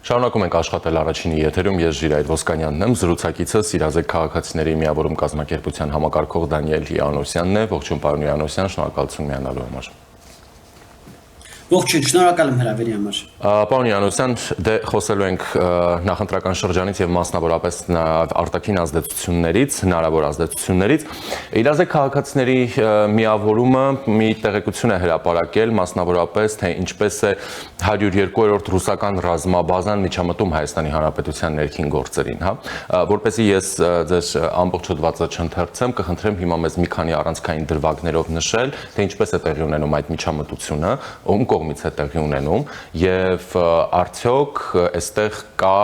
Շարունակում ենք աշխատել առաջինի եթերում, ես Ժիրայր Ոսկանյանն եմ, զրուցակիցս Իրազեկ քաղաքացիների միավորում կազմակերպության համակարգող Դանիել Յանոսյանն է, ողջույն պարոն Յանոսյան, շնորհակալություն միանալու համար։ Ողջույն, շնորհակալ եմ հրավերի համար։ Պարոն Յանոսյան, խոսելու ենք նախընտրական շրջանից եւ մասնավորապես արտաքին ազդեցություններից, հնարավոր ազդեցություններից։ Իրազեկ քաղաքացիների միավորումը մի տեղեկություն է հրապարակել, մասնավորապես թե ինչպես է 102-րդ ռուսական ռազմաբազան միջամտում Հայաստանի Հանրապետության ներքին գործերին, հա։ Որպեսզի ես ձեր ամբողջ հոդվածը չընթերցեմ, կխնդրեմ հիմա մեզ մի քանի առանցքային դրվագներով նշել, թե ինչպես է տեղի ունենում այդ միջամտությունը, ում կողմից է տեղի ունենում եւ արդյոք այստեղ կա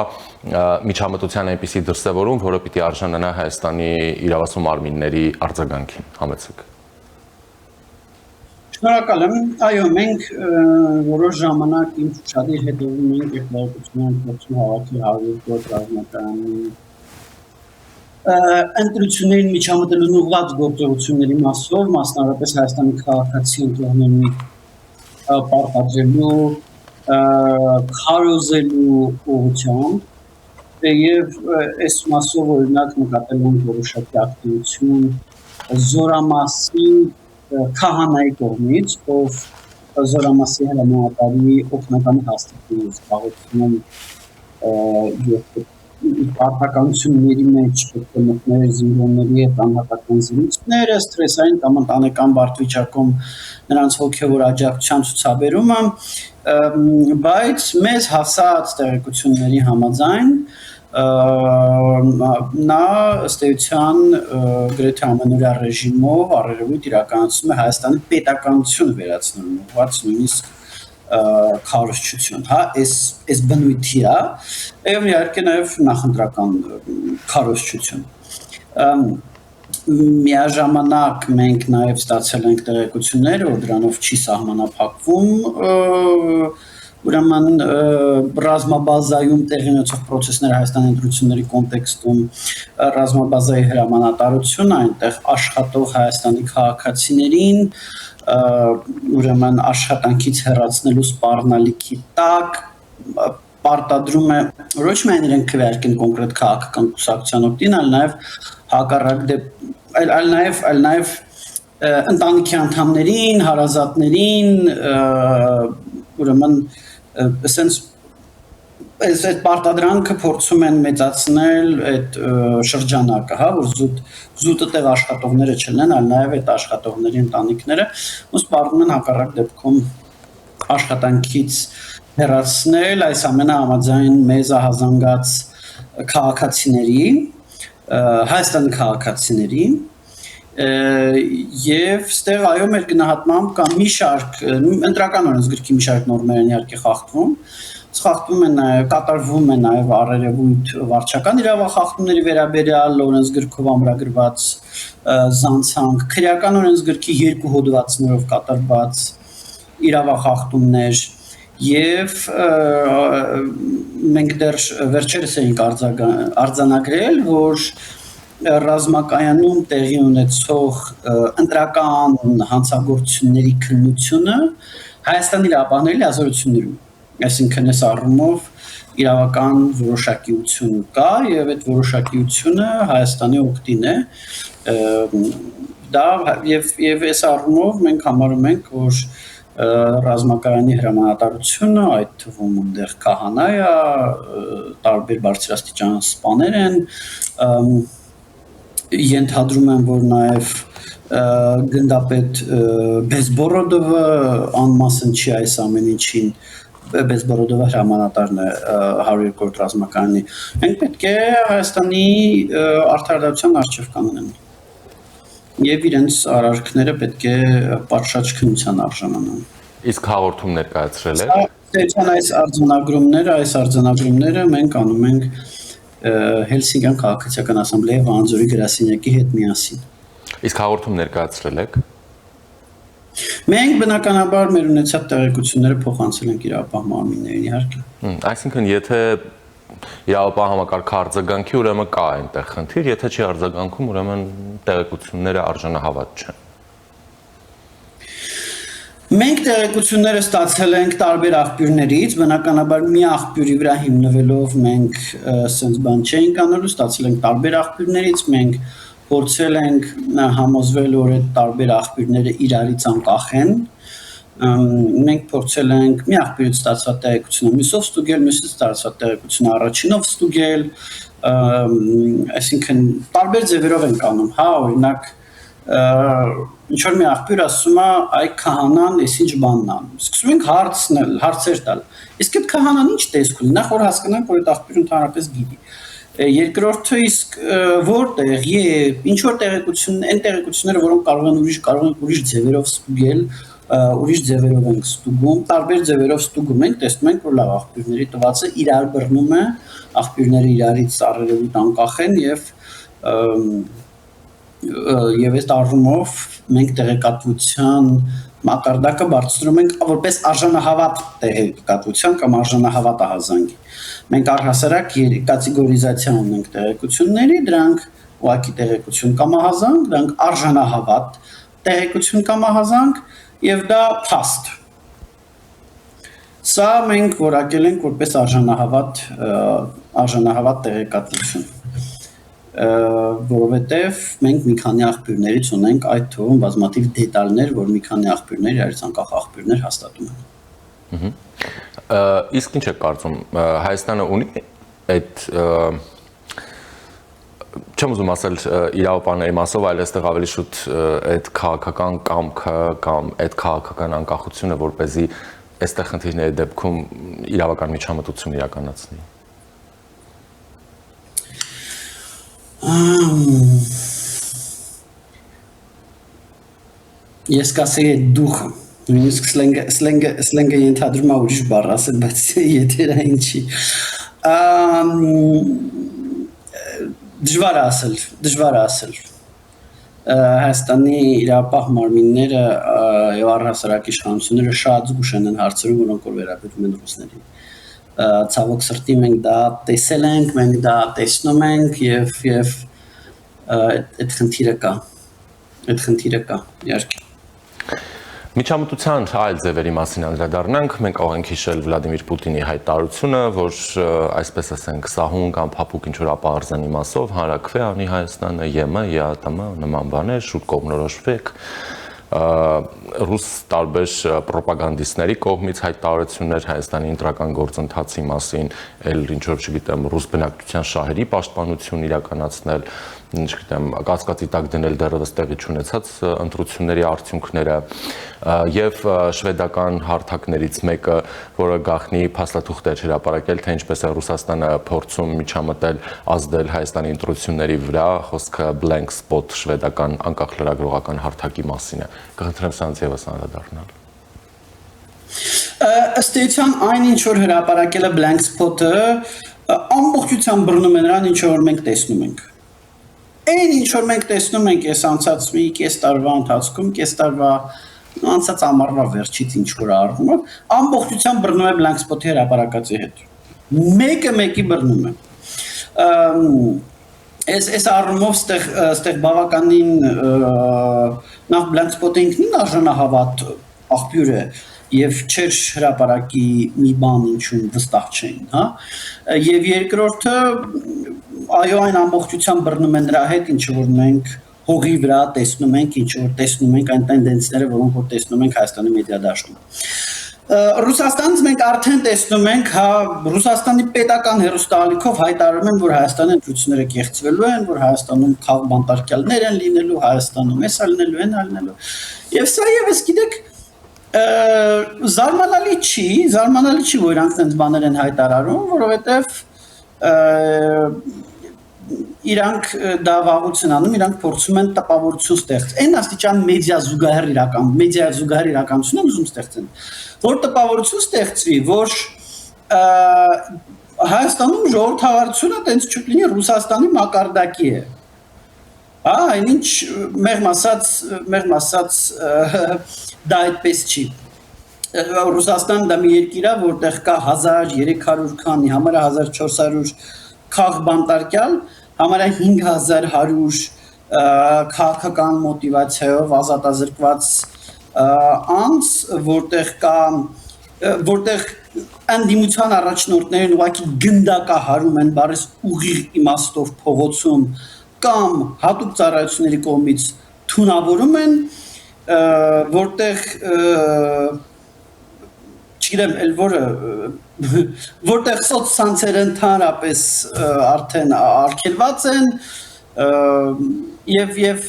միջամտության այնպիսի դրսևորում, որը պիտի արժանանա Հայաստանի իրավասու մարմինների արձագանքին, համեցեք։ Շնորհակալ եմ, այո, մենք որոշ ժամանակ ինչ շատիր հետևում ենք երկրագործության փորձում հավաքել 100 ռազմակայանի ընտրություններին միջամտելուն ուղղված գործողությունների մասով, մասնավորապես Հայաստանի քաղաքացի ընտրողների պարտադրելու, քարոզելու ուղղությամբ եւ այս մասով օրինակ նկատել ենք որոշակի ակտիվություն Զորամասի քահանայի կողմից, ով Զորամասի հրամանատարի օգնական հաստատում զբաղեցնում եւ պարտականությունների մեջ մտնել զինվորների հետ անհատական զրույցները, սթրեսային կամ ընտանեկան բարդ վիճակում նրանց հոգևոր աջակցության ցուցաբերումը, բայց մեզ հասած տեղեկությունների համաձայն նա ըստ էության գրեթե ամենօրյա ռեժիմով առերևույթ իրականացնում է Հայաստանի պետականությունը վերացնելու ուղղված նույնիսկ քարոզչություն, հա, այս բնույթի է, եւ իհարկե նաեւ նախընտրական քարոզչություն։ Միաժամանակ մենք նաեւ ստացել ենք տեղեկություններ, որ դրանով չի սահմանափակվում ուրեմն ռազմաբազայում տեղի ունեցող պրոցեսները Հայաստանի ընտրությունների կոնտեքստում ռազմաբազայի հրամանատարությունը այնտեղ աշխատող Հայաստանի քաղաքացիներին ուրեմն աշխատանքից հեռացնելու սպառնալիքի տակ պարտադրում է ոչ միայն իրենք քվեարկեն կոնկրետ քաղաքական կուսակցության օգտին, այլ նաև հակառակ այլ նաև ընտանիքի անդամներին, հարազատներին ուրեմն ասենց այդ պարտադրանքը փորձում են մեծացնել այդ շրջանակը, հա, որ զուտը տեղ աշխատողները չլինեն, այլ նաև այդ աշխատողների ընտանիքները, ու սպառնում են հակառակ դեպքում աշխատանքից հեռացնել այս ամենը համաձայն մեզ ահազանգած քաղաքացիների, Հայաստանի քաղաքացիների եւ ստեղ այո մեր գնահատմամբ կա մի շարք ընտրական օրենսգրքի մի շարք նորմեր են իհարկե խախտվում, խախտվում են կատարվում է նաև առերևույթ վարչական իրավախախտումների վերաբերյալ օրենսգրքով ամրագրված զանցանք, քրեական օրենսգրքի 2 հոդվածներով կատարված իրավախախտումներ եւ մենք դեռ վերջերս էինք արձանագրել, որ ռազմակայանում տեղի ունեցող ընտրական հանցագործությունների քննությունը Հայաստանի իրավապահների լիազորություններում, այսինքն այս առումով իրավական որոշակիություն կա եւ այդ որոշակիությունը Հայաստանի օգտին է, դա եւ այս առումով մենք համարում ենք, որ ռազմակայանի հրամանատարությունը, այդ թվում այնտեղ քահանա է, տարբեր բարձրաստիճան սպաներ են, ենթադրում եմ, որ նաև գնդապետ Բեզբորոդովը անմասն չի այս ամեն ինչին, Բեզբորոդովը հրամանատարն է 102-րդ ռազմակայանի, մենք պետք է Հայաստանի արդարադատության առջև կանգնեն եւ իրենց արարքները պետք է պատշաճ քննության արժանանան։ Իսկ հաղորդում ներկայացրել եք։ Այս արձանագրումները մենք անում ենք Հելսինկյան քաղաքացիական ասամբլեայի Վանաձորի գրասենյակի հետ միասին։ Իսկ հաղորդում ներկայացրել եք։ Մենք բնականաբար մեր ունեցած տեղեկությունները փոխանցել ենք իրավապահ մարմիններին, իհարկե։ Այսինքն, եթե իրավապահ համակարգը արձագանքի, ուրեմն կա այնտեղ խնդիր, եթե չի արձագանքում, ուրեմն տեղեկությունները արժանահավատ չեն։ Մենք տեղեկությունները ստացել ենք տարբեր աղբյուրներից, բնականաբար մի աղբյուրի վրա հիմնվելով մենք sense բան չենք անելու, ստացել ենք տարբեր աղբյուրներից, մենք փորձել ենք համոզվել, որ այդ տարբեր աղբյուրները իրարից անկախ են։ Մենք փորձել ենք մի աղբյուրից ստացված տեղեկությունը մյուսով ստուգել, մյուսից ստացված տեղեկությունը առաջինով ստուգել, այսինքն տարբեր ձևերով ենք անում, հա, օրինակ ինչ որ մի աղբյուր ասում է այ քահանան էս ինչ բանն անում։ Սկսում ենք հարցեր տալ։ Իսկ այդ քահանան ինչ տեսք ունի, նախ որ հասկանանք, որ այդ աղբյուրը ընդհանրապես գիտի։ Երկրորդը իսկ որտեղ եւ ինչ որ տեղեկություն, այն տեղեկությունները, որոնք կարող են ուրիշ ձևերով ստուգել, ուրիշ ձևերով ենք ստուգում, տարբեր ձևերով ստուգում ենք, տեսնում ենք, որ լավ աղբյուրների տվածը իրար բռնում է, աղբյուրները իրարից առերևույթ անկախ են եւ այս առումով մենք տեղեկատվության մակարդակը բարձրում ենք որպես արժանահավատ տեղեկատվության կամ արժանահավատ ահազանգի։ Մենք առհասարակ կատեգորիզացիա ունենք տեղեկությունների, դրանք ուղղակի տեղեկություն կամ ահազանգ, դրանք արժանահավատ տեղեկություն կամ ահազանգ եւ դա փաստ։ Սա մենք որակել ենք որպես արժանահավատ տեղեկատվություն, որովհետեւ մենք մի քանի աղբյուրներից ունենք այդ թվում բազմաթիվ դետալներ, որ մի քանի աղբյուրներ իրարից անկախ աղբյուրներ հաստատում են։ Իսկ ինչ է կարծում, Հայաստանը ունի այդ չեմ ուզում ասել իրավապահների մասով, այլ այստեղ ավելի շուտ այդ քաղաքական կամքը կամ այդ քաղաքական անկախությունը, որպեսզի այստեղ խնդիրների դեպքում իրավական միջամտություն իրականացնի։ Ես կասեի այդ դուխը, նույնիսկ սլենգը ենթադրում է ուրիշ բառ ասել, բայց եթերային չի։ Դժվար ասել։ Հայաստանի իրավապահ մարմինները եւ առհասարակ իշխանությունները շատ զգուշ են հարցերում, որոնք որ վերաբերում են ռուսներին։ Ցավոք սրտի մենք դա տեսել ենք, մենք դա տեսնում ենք եւ այդ խնդիրը կա, իհարկե։ Միջամտության այլ ձևերի մասին անդրադառնանք, մենք կարող ենք հիշել Վլադիմիր Պուտինի հայտարարությունը, որ այսպես ասենք սահուն կամ փափուկ ինչ-որ ապահարզանի մասով հանրաքվե անի Հայաստանը, ԵՄ, ԵԱՏՄ, նման բաներ, շուտ կողմնորոշվեք, ռուս տարբեր պրոպագանդիստների կողմից հայտարարություններ Հայաստանի ընտրական գործընթացի մասին, էլ ինչ-որ չգիտեմ, ռուս բնակչության շահերի պաշտպանություն իրականացնել, չգիտեմ, կասկածի տակ դնել դեռևս տեղի չունեցած ընտրությունների արդյունքները եւ շվեդական հարթակներից մեկը, որը գաղտնի փաստաթուղթեր հրապարակել, թե ինչպես է Ռուսաստանը փորձում միջամտել ազդել Հայաստանի ընտրությունների վրա, խոսքը blank spot շվեդական անկախ լրագրողական հարթակի մասին է։ Կխնդրեմ սրանց եւս անդրադառնալ։ Ըստ էության այն ինչ որ հրապարակել է blank spot-ը ամբողջությամբ բռնում է նրան, ինչ որ մենք տեսնում ենք։ Այն ինչ որ մենք տեսնում ենք այս անցած մի կես տարվա ընթացքում, կես տարվա անցած ամառվա վերջից ինչ որ առումով ամբողջությամբ բռնում է blank spot-ի հրապարակածի հետ։ Մեկը մեկի բռնում է։ Այս առումով ստեղ բավականին նախ blank spot-ը ինքնին արժանահավատ աղբյուր է եւ չեր հրապարակի մի բան ինչում վստահ չէին, հա։ Եվ երկրորդը այո այն ամբողջությամբ բռնում են նրա հետ, ինչ որ մենք հողի վրա տեսնում ենք, ինչ որ տեսնում ենք այն տենդենսները, որոնք որ տեսնում ենք Հայաստանի մեդիա դաշտում։ Ռուսաստանից մենք արդեն տեսնում ենք, հա, Ռուսաստանի պետական հեռուստաալիքով հայտարարում են, որ Հայաստանի ընտրությունները կեղծվելու են, որ Հայաստանում խաղ բանտարկյալներ են լինելու, Հայաստանում էս ալնելու են ալնելու։ Եվ սա եւս գիտեք զարմանալի չի, որ իրանք այնպես բաներ են հայտարարում, որովհետեւ իրանք դա վաղուց են անում, իրանք փորձում են տպավորություն ստեղծել։ Այն աստիճան մեդիա զուգահեռ իրականություն են ուզում ստեղծել, որ տպավորություն ստեղծվի, որ Հայաստանում ժողովրդավարությունը տենց չուտ լինի Ռուսաստանի մակարդակի է։ Հա, այնինչ մեղմ ասած դա այդպես չի։ Ռուսաստանը դա մի երկիր է, որտեղ կա 1300 քանի, համարը 1400 խաղ բանտարկյալ, համարը 5100 քաղաքական մոտիվացիայով ազատազրկված անց, որտեղ անդիմության առաջնորդներն ուղղակի գնդակահարում են բարես ուղիղ իմաստով փողոցում կամ հատուկ ծառայությունների կողմից թունավորում են, որտեղ չգիտեմ, որտեղ սոցցանցերը ընդհանրապես արդեն արգելված են եւ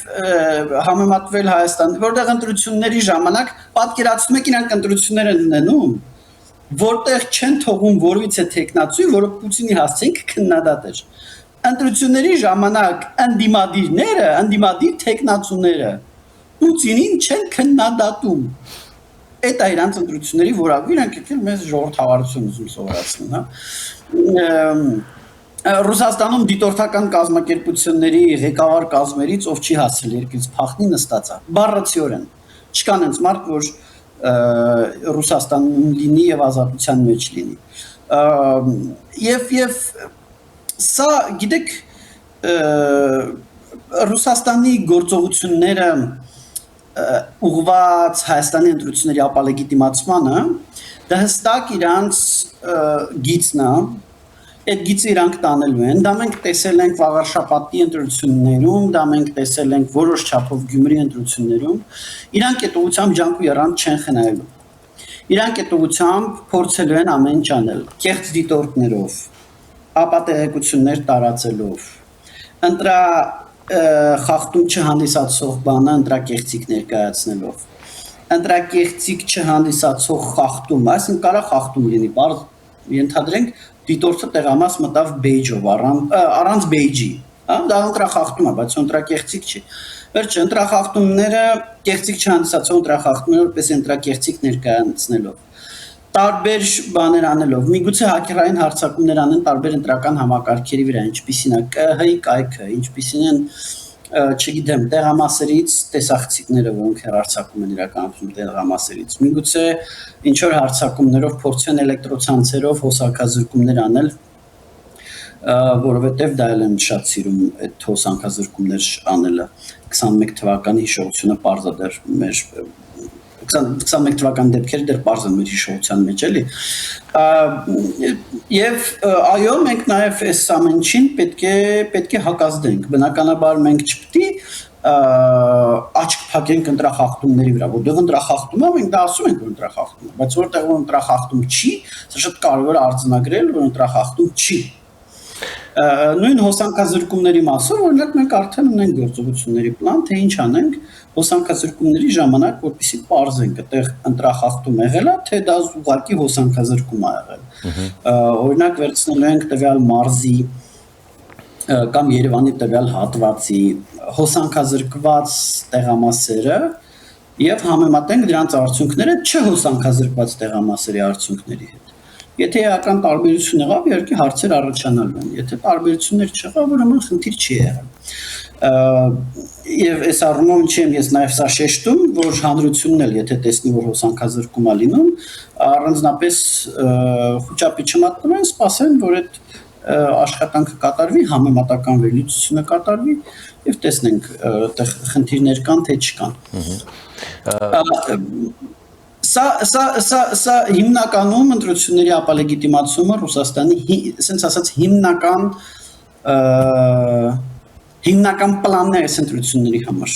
համեմատվել Հայաստան, որտեղ ընտրությունների ժամանակ պատկերացնում եք իրանք ընտրություններ են ունենում, որտեղ չեն թողում որևիցե տեխնացու, որը Պուտինի հասցեինք քննադատեր։ Ընտրությունների ժամանակ անդիմադիր տեխնացուները Պուտինին չեն քննադատում։ Այդ է իրանք ընտրությունների որակը, իրանք եկել մեզ ժողովրդավարություն ուզում սովորացնել, հա։ Ռուսաստանում դիտորդական կազմակերպությունների ղեկավար կազմերից ով չի հասել երկրից փախնի նստած է, բառացիորեն։ Չկան հենց մարդ, որ Ռուսաստանում լինի եւ ազատության մեջ լինի։ Եվ սա, գիտեք, Ռուսաստանի գործողությունները ուղղված Հայաստանի ընտրությունների ապալեգիտիմացմանը, դա հստակ իրանց գիծն է, այդ գիծը իրանք տանելու են, դա մենք տեսել ենք Վաղարշապատի ընտրություններում, դա մենք տեսել ենք որոշ չափով Գյումրի ընտրություններում, իրանք այդ ուղղությամբ ջանք ու եռանդ չեն խնայելու։ Իրանք այդ ուղղությամբ փորձելու են ամեն ինչ անել, կեղծ դիտորդներով, ապատեղեկություններ տարածելով, խախտում չհանդիսացող բանը ընտրակեղծիք ներկայացնելով, ընտրակեղծիք չհանդիսացող խախտում, այսինքն կարող խախտում լինի, բարձ ենթադրենք դիտորդը տեղամաս մտավ բեյջով, առանց բեյջի, դա ընտրախախտում է, բայց ընտրակեղծիք չի։ Վերջ ընտրախախտումները կեղծիք չհանդիսացող ընտրախախտումները որպես ընտրակեղծիք ներկայացնելով, տարբեր բաներ անելով, միգուցե հակերային հարձակումներ անեն տարբեր ընտրական համակարգերի վրա, ինչպիսին է ԿՀ-ի կայքը, ինչպիսին են, չգիտեմ, տեղամասերից տեսախցիկները, որոնք հեռարձակում են իրականացում տեղամասերից, միգուցե ինչ որ հարձակումներով փորձեն էլեկտրոցանցերով հոսանքազրկումներ անել, որովհետև դա էլ են շատ սիրում այդ հոսանքազրկումներ անելը 21 թվականի հիշողությունը պարզ է դեռ մեր 21 թվականի դեպքերը դեռ պարզ են մեր հիշողության մեջ էլի եւ այո մենք նաեւ այս ամենին պետք է հակազդենք բնականաբար մենք չպետք է աչք փակենք ընտրախախտումների վրա որտեղ ընտրախախտում է մենք դա ասում ենք որ ընտրախախտում է բայց որտեղ որ ընտրախախտում չի սա շատ կարևոր է արձանագրել որ ընտրախախտում չի նույն հոսանքազրկումների մասով օրինակ մենք արդեն ունենք գործողությունների պլան թե ինչ անենք հոսանքազրկումների ժամանակ որպեսզի պարզենք այդտեղ ընտրախախտում եղել է թե դա ուղղակի հոսանքազրկում է եղել օրինակ վերցնելու ենք տվյալ մարզի կամ Երևանի տվյալ հատվածի հոսանքազրկված տեղամասերը եւ համեմատենք դրանց արդյունքները չհոսանքազրկված տեղամասերի արդյունքների հետ Եթե էական տարբերություն եղավ, իհարկե հարցեր առաջանալու են։ Եթե տարբերություններ չեղավ, ուրեմն խնդիր չի եղել։ Եվ այս առումով ինչ եմ ես նաև սա շեշտում, որ հանրությունն էլ եթե տեսնի, որ հոսանքազրկում է լինում, առանձնապես խոճապի չմատնեն, սպասեն, որ այդ աշխատանքը կատարվի, համեմատական վերլուծությունը կատարվի եւ տեսնենք, այդտեղ խնդիրներ կան թե չկան։ Սա հիմնականում ընտրությունների ապալեգիտիմացումը Ռուսաստանի, ասենց ասած հիմնական պլանն է այս ընտրությունների համար։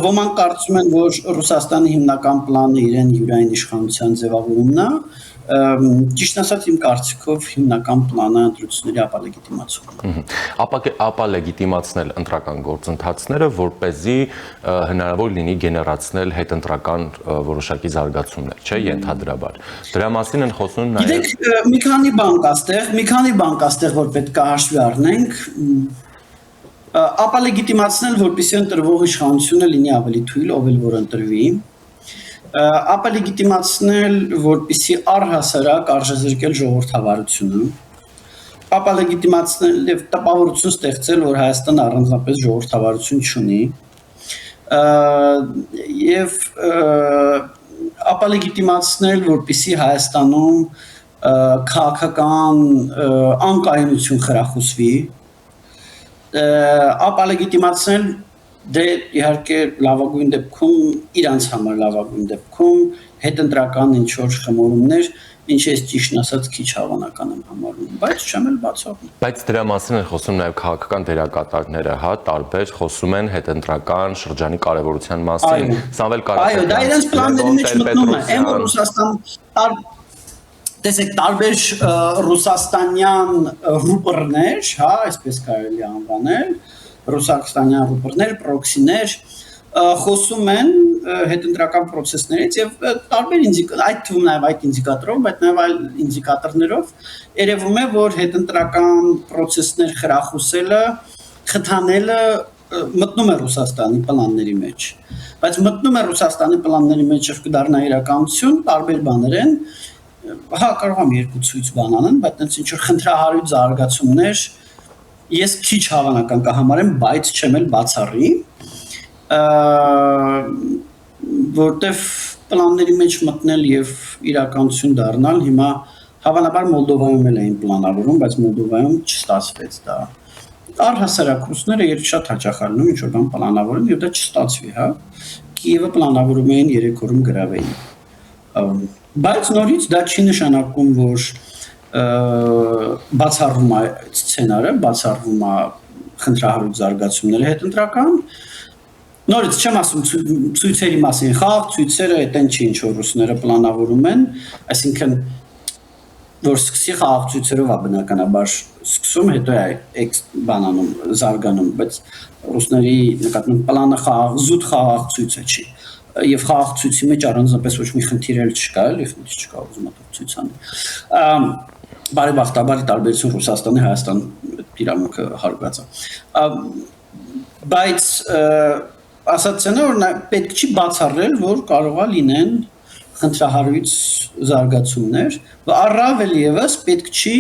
Ոմանք կարծում են, որ Ռուսաստանի հիմնական պլանը իրեն յուրային իշխանության ձևավորումն է, ճիշտ ասած իմ կարծիքով հիմնական պլանը ընտրությունների ապալեգիտիմացումն է։ Ապալեգիտիմացնել ընտրական գործընթացները, որպեսզի հնարավոր լինի գեներացնել հետընտրական որոշակի զարգացումներ, չէ՞, ենթադրաբար։ Դրա մասին են խոսում նաև։ Գիտեք, մի քանի բան կա այստեղ, որ պետք է հաշվի առնենք։ Ապալեգիտիմացնել, որպեսզի ընտրվող իշխանությունը լինի ավելի թույլ, ով էլ որ ընտրվի։ Ապալեգիտիմացնել, որպեսզի առհասարակ արժեզրկել ժողովրդավարությունը, ապալեգիտիմացնել եւ տպավորություն ստեղծել, որ Հայաստանը առանձնապես ժողովրդավարություն չունի, եւ ապալեգիտիմացնել, որպեսզի Հայաստանում քաղաքական անկայունություն խրախուսվի, ապալեգիտիմացնել դե իհարկե լավագույն դեպքում իրանց համար լավագույն դեպքում հետընտրական ինչ որ խմորումներ, ինչ ես ճիշտ ասած քիչ հավանական եմ համարում, բայց չեմ էլ բացառում։ Բայց դրա մասին են խոսում նաև քաղաքական դերակատարները, հա, տարբեր խոսում են հետընտրական շրջանի կարևորության մասին։ Սամվել Կարապետյան։ Այո, դա իրենց պլանների մեջ մտնում է, այն որ Ռուսաստան տեսեք տարբեր ռուսաստանյան ռուպորներ, հա, այսպես կարելի անվանել, ռուսաստանյան ռուպորներ, պրոքսիներ խոսում են հետընտրական process-ներից եւ տարբեր այդ թվում նաեւ այդ ինդիկատորով, բայց նաեւ այլ ինդիկատորներով երևում է, որ հետընտրական process-ներ խրախուսելը, խթանելը մտնում է Ռուսաստանի պլանների մեջ։ Բայց մտնում է Ռուսաստանի պլանների մեջ եւ կդառնա իրականություն, տարբեր բաներ են, հա կարող եմ երկու ցույց բան անեն, բայց այնց ինչ որ խնդրահարույց զարգացումներ ես քիչ հավանական կհամարեմ, բայց չեմ էլ բացառի, որտեվ պլանների մեջ մտնել եւ իրականություն դառնալ հիմա հավանաբար Մոլդովայում էլ էին պլանավորում, բայց Մոլդովայում չստացվեց դա։ Առհասարակ ռուսները երբ շատ հաճախալնում ինչ որ բան պլանավորեն եւ դա չստացվի, հա։ Կիևը պլանավորում էին 3 օրում գրավեին։ Բայց նորից դա չի նշանակում, որ բացառվում է սցենարը, բացառվում է խնդրահարույց զարգացումները հետընտրական։ Նորից չեմ ասում ցույցերի մասին, խաղ ցույցերը այդեն չի ինչ որ ռուսները պլանավորում են, այսինքն որ սկսի խաղ ցույցերով է բնականաբար սկսում, հետո է բանանում զարգանում, բայց ռուսների նկատմամբ պլանը խաղ զուտ խաղ ցույցը չի։ Եվ խաղ ցույցի մեջ առանձնապես ոչ մի խնդիր էլ չկա, էլի խնդիր չկա, ուզում եմ ցույց անի։ Բարեբախտաբար տարբերություն Ռուսաստանի, Հայաստան իրավունքը հարգված է։ Բայց ասած են որ պետք չի բացառել, որ կարող է լինեն խնդրահարույց զարգացումներ, առավել եւս պետք չի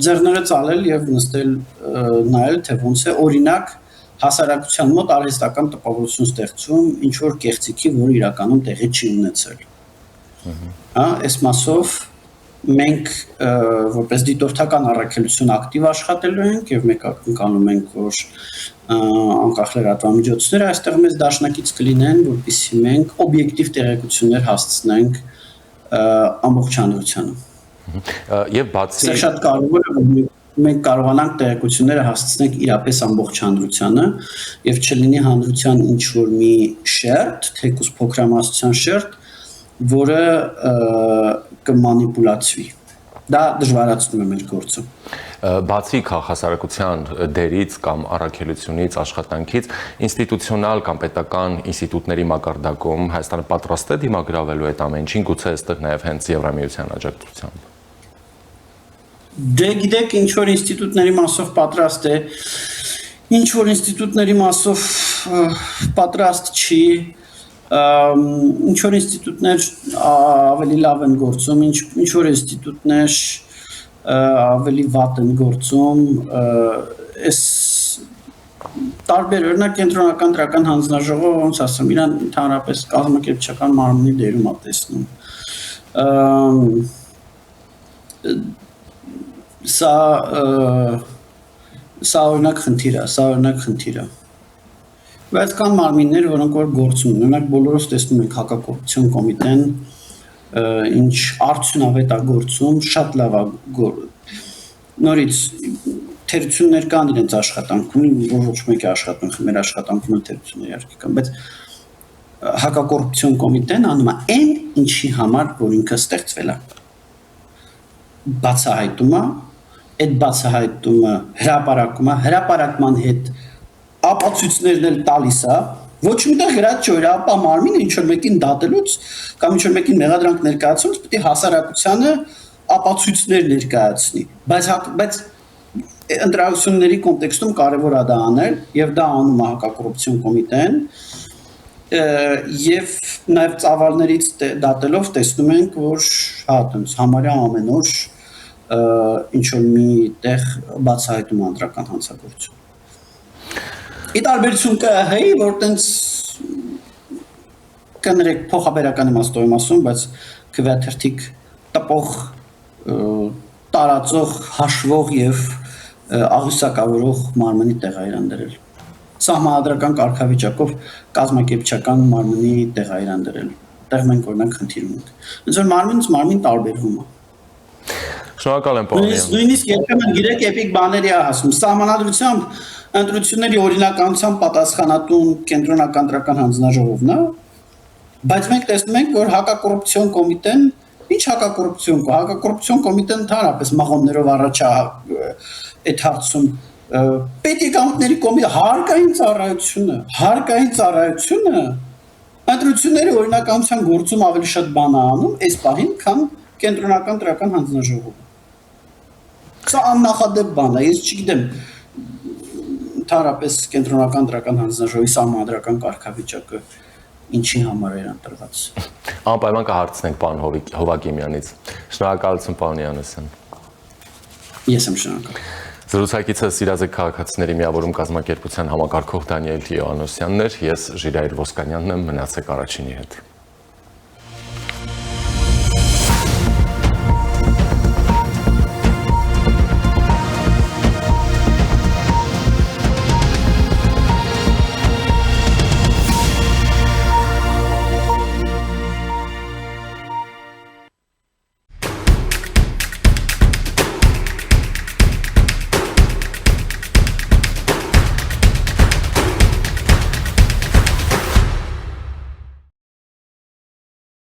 ձեռները ցալել եւ նստել նայել, թե ոնց է օրինակ հասարակության մոտ արհեստական տպավորություն ստեղծում ինչ որ կեղծիքի, որ իրականում տեղի չի ունեցել։ Հա, այս մասով մենք որպես դիտորդական առաքելություն ակտիվ աշխատելու ենք եւ մենք ակնկալում ենք, որ անկախ լրատվամիջոցները այստեղ մեզ դաշնակից կլինեն, որպեսզի մենք օբյեկտիվ տեղեկություններ հասցնենք ամբողջ հանրությանը։ Եվ բացի Սա շատ կարևոր է, որ մենք կարողանանք տեղեկությունները հասցնենք իրապես ամբողջ հանրությանը եւ չլինի հանրության ինչ որ մի շերտ, թեկուզ փոքրամասնության շերտ, որը կմանիպուլացվի։ Դա դժվարացնում է մեր գործը։ Բացի քաղաքասարակության դերից կամ առաքելությունից, աշխատանքից, ինստիտուցիոնալ կամ պետական ինստիտուտների մակարդակում Հայաստանը պատրաստ է դիմագրավելու այդ ամեն ինչին, գուցե այստեղ նաև հենց Եվրամիության աջակցությամբ։ Դե գիտեք, ինչ որ ինստիտուտների մասով պատրաստ է, ինչ որ ինստիտուտների մասով պատրաստ չի, ինչ որ ինստիտուտներ ավելի լավ են գործում, ինչ որ ինստիտուտներ ավելի վատ են գործում, այս տարբեր օրինակ կենտրոնական դրական հանձնաժողովը, ոնց ասեմ, իրան ընդհանրապես կազմակերպչական մարմնի դերում է տեսնում։ Սա օրինակ խնդիր է։ Բայց կան մարմիններ, որոնք որ գործում են, օրինակ բոլորս տեսնում ենք հակակոռուպցիոն կոմիտեն, ինչ արդյունավետ է գործում, շատ լավ է։ Նորից թերություններ կան իրենց աշխատանքում, ոչ մեկի աշխատանքը, մեր աշխատանքում թերություններ իհարկե կան, բայց հակակոռուպցիոն կոմիտեն անում է այն, ինչի համար, որ ինքը ստեղծվել է։ Բացահայտում է, այդ բացահայտումը հրապարակում է, հրապարակման հետ ապացույցներն էլ տալիս է, ոչ միտեղ գրած չէ, ապա մարմինը ինչ որ մեկին դատելուց կամ ինչ որ մեկին մեղադրանք ներկայացնելուց պետք է հասարակությանը ապացույցներ ներկայացնի, բայց ընտրությունների կոնտեքստում կարևոր է դա անել եւ դա անում է հակակոռուպցիոն կոմիտեն եւ նաեւ ծավալներից դատելով տեսնում ենք, որ հա այդպես համարյա ամեն օր ինչ որ մի տեղ բացահայտում անդրական հանցագործություն։ Ի տարբերություն ԿՀ-ի, որ տենց կներեք փոխաբերական իմաստով եմ ասում, բայց քվեաթերթիկ տպող, տարածող, հաշվող եւ աղյուսակավորող մարմնի տեղ է իրան դրել։ սահմանադրական կարգավիճակով կազմակերպչական մարմնի տեղայրան դրել։ Տեղ մենք օրինակ խնդիր ունենք։ Ոնց որ մարմինից մարմին տարբերվում է։ Շնորհակալ եմ, պարոն Եղիազարյան։ Նույնիսկ երբեմն գիրեք էպիկ բաների է ասում, սահմանադրությամբ ընտրությունների օրինականությամբ պատասխանատուն կենտրոնական տրական հանձնաժողովն է, բայց մենք տեսնում ենք, որ հակակոռուպցիոն կոմիտեն, ինչ հակակոռուպցիոն կոմիտեն ընդհանրապես մաղոններով առաջ է այդ հարցում պետիկանտների կոմիտե հարկային ծառայությունը ընտրությունների օրինականության գործում ավելի շատ բան է անում, այս պահին, քան կենտրոնական տրական հանձնաժողովը։ Սա աննախադեպ բան է, ես չգիտեմ, ընդհանրապես կենտրոնական տրական հանձնաժողովի սահմանադրական կարգավիճակը ինչի համար էր ընտրված։ Անպայման կհարցնենք պարոն Հովակիմյանից։ Շնորհակալություն, պարոն Յանոսյան։ Ես եմ շնորհակալ։ Զրուցակիցը Սիրազեկ քաղաքացիների միավորում կազմակերպության համակարգող Դանիել Յոհաննիսյանն էր, ես Ժիրայր Ոսկանյանն եմ, մնացեք Առաջինի հետ։